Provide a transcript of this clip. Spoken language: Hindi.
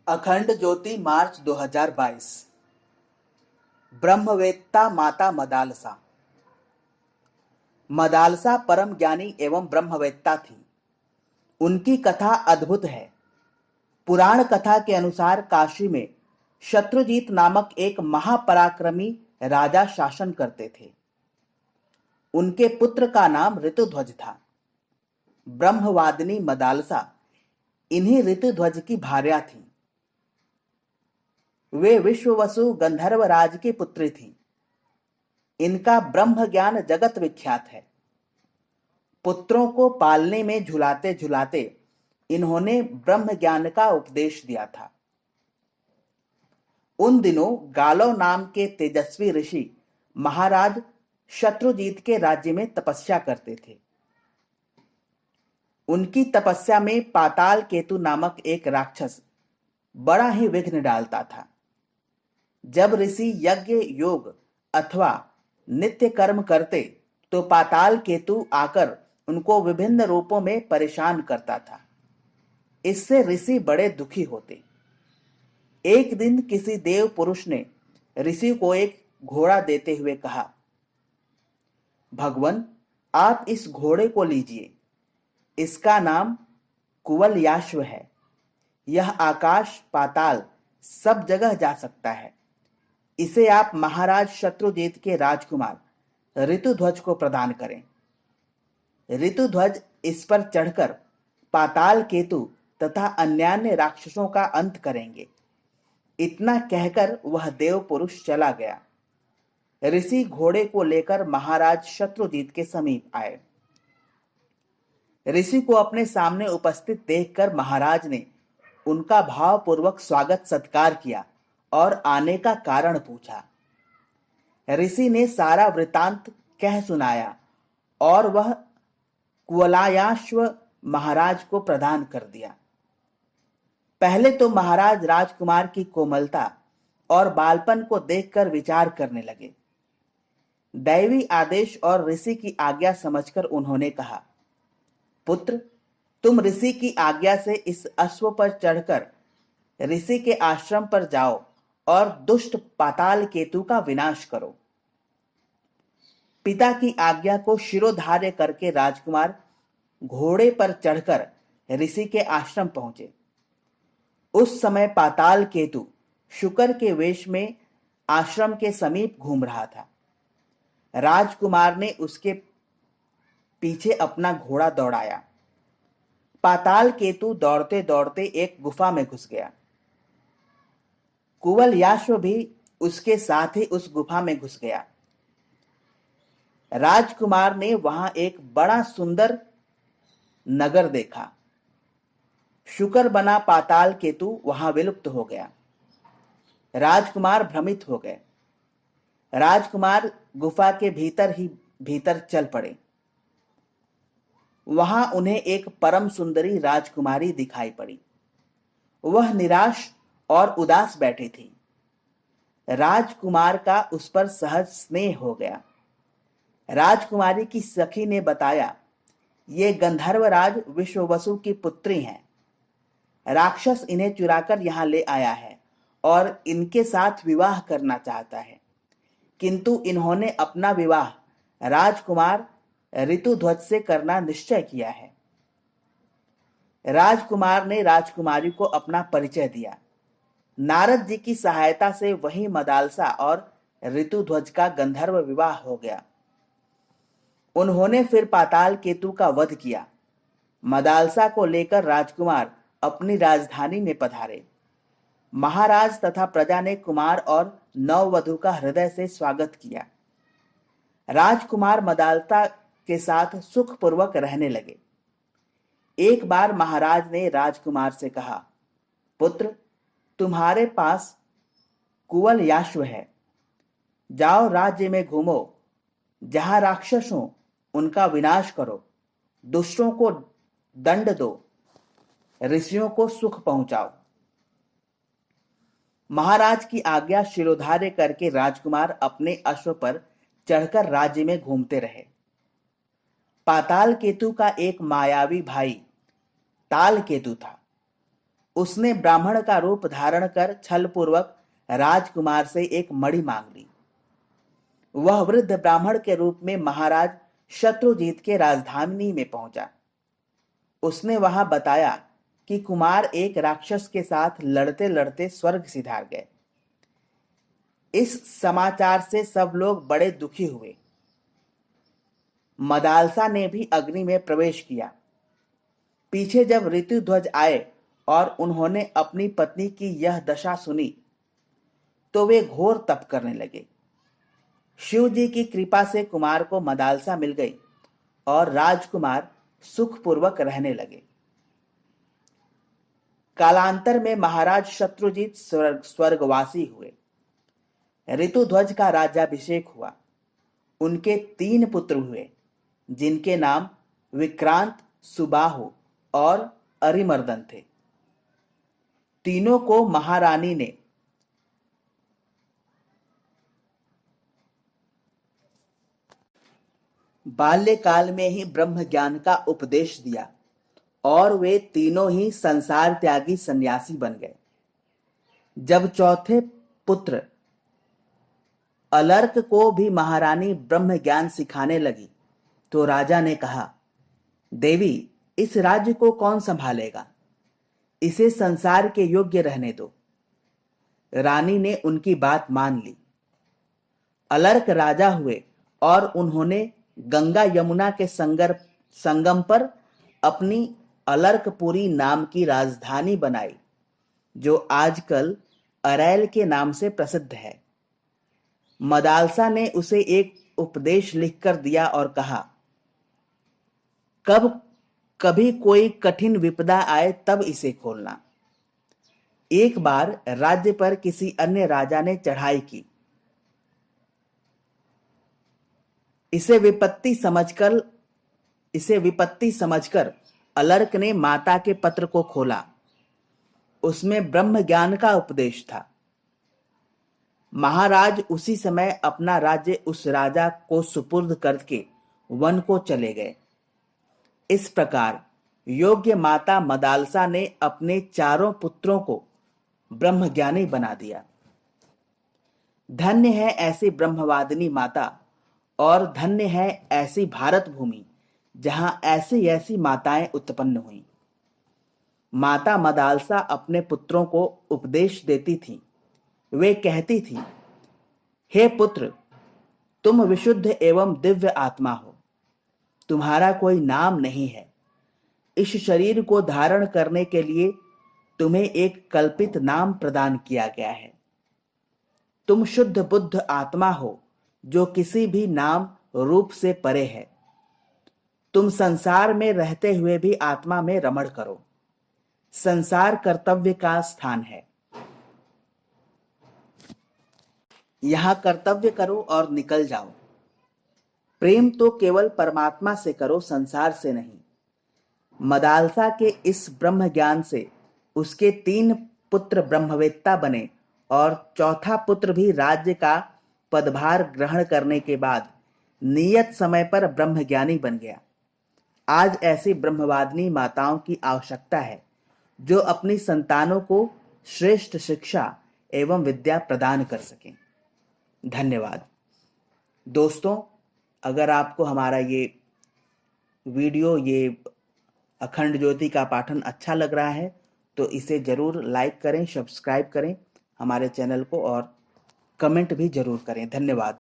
अखंड ज्योति मार्च 2022। ब्रह्मवेत्ता माता मदालसा। मदालसा परम ज्ञानी एवं ब्रह्मवेत्ता थी। उनकी कथा अद्भुत है। पुराण कथा के अनुसार काशी में शत्रुजीत नामक एक महापराक्रमी राजा शासन करते थे। उनके पुत्र का नाम ऋतुध्वज था। ब्रह्मवादिनी मदालसा इन्हीं ऋतुध्वज की भार्या थी। वे विश्ववसु गंधर्वराज की पुत्री थी। इनका ब्रह्म ज्ञान जगत विख्यात है। पुत्रों को पालने में झुलाते झुलाते इन्होंने ब्रह्म ज्ञान का उपदेश दिया था। उन दिनों गालो नाम के तेजस्वी ऋषि महाराज शत्रुजीत के राज्य में तपस्या करते थे। उनकी तपस्या में पाताल केतु नामक एक राक्षस बड़ा ही विघ्न डालता था। जब ऋषि यज्ञ योग अथवा नित्य कर्म करते तो पाताल केतु आकर उनको विभिन्न रूपों में परेशान करता था। इससे ऋषि बड़े दुखी होते। एक दिन किसी देव पुरुष ने ऋषि को एक घोड़ा देते हुए कहा, भगवान, आप इस घोड़े को लीजिए। इसका नाम कुवलयाश्व है। यह आकाश पाताल सब जगह जा सकता है। इसे आप महाराज शत्रुजीत के राजकुमार ऋतुध्वज को प्रदान करें। ऋतुध्वज इस पर चढ़कर पाताल केतु तथा अन्यान्य राक्षसों का अंत करेंगे। इतना कहकर वह देव पुरुष चला गया। ऋषि घोड़े को लेकर महाराज शत्रुजीत के समीप आए। ऋषि को अपने सामने उपस्थित देखकर महाराज ने उनका भावपूर्वक स्वागत सत्कार किया और आने का कारण पूछा। ऋषि ने सारा वृतांत कह सुनाया और वह कुवलयाश्व महाराज को प्रदान कर दिया। पहले तो महाराज राजकुमार की कोमलता और बालपन को देखकर विचार करने लगे। दैवी आदेश और ऋषि की आज्ञा समझकर उन्होंने कहा, पुत्र, तुम ऋषि की आज्ञा से इस अश्व पर चढ़कर ऋषि के आश्रम पर जाओ और दुष्ट पाताल केतु का विनाश करो। पिता की आज्ञा को शिरोधार्य करके राजकुमार घोड़े पर चढ़कर ऋषि के आश्रम पहुंचे। उस समय पाताल केतु शुकर के वेश में आश्रम के समीप घूम रहा था। राजकुमार ने उसके पीछे अपना घोड़ा दौड़ाया। पाताल केतु दौड़ते दौड़ते एक गुफा में घुस गया। कुवलयाश्व भी उसके साथ ही उस गुफा में घुस गया। राजकुमार ने वहां एक बड़ा सुंदर नगर देखा। शुकर बना पाताल केतु वहां विलुप्त हो गया। राजकुमार भ्रमित हो गए। राजकुमार गुफा के भीतर ही भीतर चल पड़े। वहां उन्हें एक परम सुंदरी राजकुमारी दिखाई पड़ी। वह निराश और उदास बैठी थी। राजकुमार का उस पर सहज स्नेह हो गया। राजकुमारी की सखी ने बताया, ये गंधर्वराज विश्ववसु की पुत्री हैं। राक्षस इन्हें चुराकर यहां ले आया है और इनके साथ विवाह करना चाहता है, किंतु इन्होंने अपना विवाह राजकुमार ऋतुध्वज से करना निश्चय किया है। राजकुमार ने राजकुमारी को अपना परिचय दिया। नारद जी की सहायता से वही मदालसा और ऋतुध्वज का गंधर्व विवाह हो गया। उन्होंने फिर पाताल केतु का वध किया। मदालसा को लेकर राजकुमार अपनी राजधानी में पधारे। महाराज तथा प्रजा ने कुमार और नववधु का हृदय से स्वागत किया। राजकुमार मदालसा के साथ सुखपूर्वक रहने लगे। एक बार महाराज ने राजकुमार से कहा, पुत्र, तुम्हारे पास कुवलयाश्व है। जाओ राज्य में घूमो। जहां राक्षस हो उनका विनाश करो। दुष्टों को दंड दो। ऋषियों को सुख पहुंचाओ। महाराज की आज्ञा शिरोधार्य करके राजकुमार अपने अश्व पर चढ़कर राज्य में घूमते रहे। पाताल केतु का एक मायावी भाई ताल केतु था। उसने ब्राह्मण का रूप धारण कर छलपूर्वक राजकुमार से एक मणि मांग ली। वह वृद्ध ब्राह्मण के रूप में महाराज शत्रुजीत के राजधानी में पहुंचा। उसने वहां बताया कि कुमार एक राक्षस के साथ लड़ते लड़ते स्वर्ग सिधार गए। इस समाचार से सब लोग बड़े दुखी हुए। मदालसा ने भी अग्नि में प्रवेश किया। पीछे जब ऋतुध्वज आए और उन्होंने अपनी पत्नी की यह दशा सुनी तो वे घोर तप करने लगे। शिव जी की कृपा से कुमार को मदालसा मिल गई और राजकुमार सुखपूर्वक रहने लगे। कालांतर में महाराज शत्रुजीत स्वर्गवासी हुए। ऋतुध्वज का राज्याभिषेक हुआ। उनके 3 पुत्र हुए जिनके नाम विक्रांत, सुबाहु और अरिमर्दन थे। तीनों को महारानी ने बाल्यकाल में ही ब्रह्म ज्ञान का उपदेश दिया और वे तीनों ही संसार त्यागी सन्यासी बन गए। जब चौथे पुत्र अलर्क को भी महारानी ब्रह्म ज्ञान सिखाने लगी तो राजा ने कहा, देवी, इस राज्य को कौन संभालेगा? इसे संसार के योग्य रहने दो। रानी ने उनकी बात मान ली। अलर्क राजा हुए और उन्होंने गंगा यमुना के संगम पर अपनी अलर्कपुरी नाम की राजधानी बनाई, जो आजकल अरैल के नाम से प्रसिद्ध है। मदालसा ने उसे एक उपदेश लिखकर दिया और कहा, कभी कोई कठिन विपदा आए तब इसे खोलना। एक बार राज्य पर किसी अन्य राजा ने चढ़ाई की। इसे विपत्ति समझकर अलर्क ने माता के पत्र को खोला। उसमें ब्रह्म ज्ञान का उपदेश था। महाराज उसी समय अपना राज्य उस राजा को सुपुर्द करके वन को चले गए। इस प्रकार योग्य माता मदालसा ने अपने 4 पुत्रों को ब्रह्मज्ञानी बना दिया। धन्य है ऐसी ब्रह्मवादिनी माता और धन्य है ऐसी भारत भूमि जहां ऐसी ऐसी माताएं उत्पन्न हुई। माता मदालसा अपने पुत्रों को उपदेश देती थी। वे कहती थी, हे पुत्र, तुम विशुद्ध एवं दिव्य आत्मा हो। तुम्हारा कोई नाम नहीं है। इस शरीर को धारण करने के लिए तुम्हें एक कल्पित नाम प्रदान किया गया है। तुम शुद्ध बुद्ध आत्मा हो जो किसी भी नाम रूप से परे है। तुम संसार में रहते हुए भी आत्मा में रमण करो। संसार कर्तव्य का स्थान है। यहां कर्तव्य करो और निकल जाओ। प्रेम तो केवल परमात्मा से करो, संसार से नहीं। मदालसा के इस ब्रह्म ज्ञान से उसके 3 पुत्र ब्रह्मवेत्ता बने और चौथा पुत्र भी राज्य का पदभार ग्रहण करने के बाद नियत समय पर ब्रह्मज्ञानी बन गया। आज ऐसी ब्रह्मवादिनी माताओं की आवश्यकता है जो अपनी संतानों को श्रेष्ठ शिक्षा एवं विद्या प्रदान कर सकें। धन्यवाद। दोस्तों, अगर आपको हमारा ये वीडियो, ये अखंड ज्योति का पाठन अच्छा लग रहा है तो इसे जरूर लाइक करें, सब्सक्राइब करें हमारे चैनल को और कमेंट भी जरूर करें। धन्यवाद।